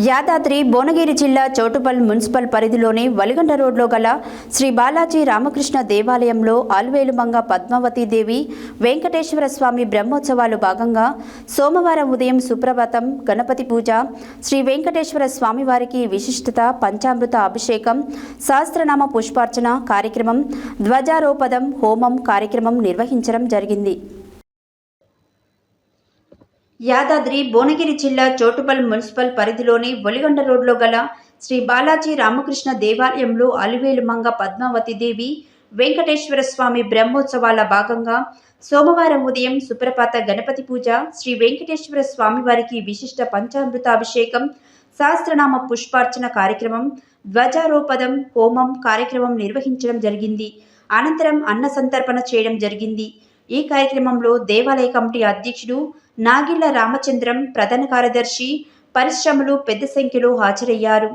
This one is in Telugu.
యాదాద్రి భువనగిరి జిల్లా చౌటుప్పల్ మున్సిపల్ పరిధిలోని వలిగండ రోడ్లో గల శ్రీ బాలాజీ రామకృష్ణ దేవాలయంలో అలువేలుమంగ పద్మావతీదేవి వెంకటేశ్వర స్వామి బ్రహ్మోత్సవాలు భాగంగా సోమవారం ఉదయం సుప్రభాతం గణపతి పూజ, శ్రీ వెంకటేశ్వర స్వామివారికి విశిష్టత పంచామృత అభిషేకం, సహస్రనామ పుష్పార్చన కార్యక్రమం, ధ్వజారోపణం హోమం కార్యక్రమం నిర్వహించడం జరిగింది. యాదాద్రి భువనగిరి జిల్లా చౌటుప్పల్ మున్సిపల్ పరిధిలోని వలిగండ రోడ్లో గల శ్రీ బాలాజీ రామకృష్ణ దేవాలయంలో అలువేలుమంగ పద్మావతీదేవి వెంకటేశ్వర స్వామి బ్రహ్మోత్సవాల భాగంగా సోమవారం ఉదయం సుప్రభాత గణపతి పూజ, శ్రీ వెంకటేశ్వర స్వామివారికి విశిష్ట పంచామృతాభిషేకం, సహస్రనామ పుష్పార్చన కార్యక్రమం, ధ్వజారోపణం హోమం కార్యక్రమం నిర్వహించడం జరిగింది. అనంతరం అన్న సంతర్పణ చేయడం జరిగింది. ఈ కార్యక్రమంలో దేవాలయ కమిటీ అధ్యక్షుడు నాగిళ్ల రామచంద్రం, ప్రధాన కార్యదర్శి, పరిశ్రమలు పెద్ద సంఖ్యలో హాజరయ్యారు.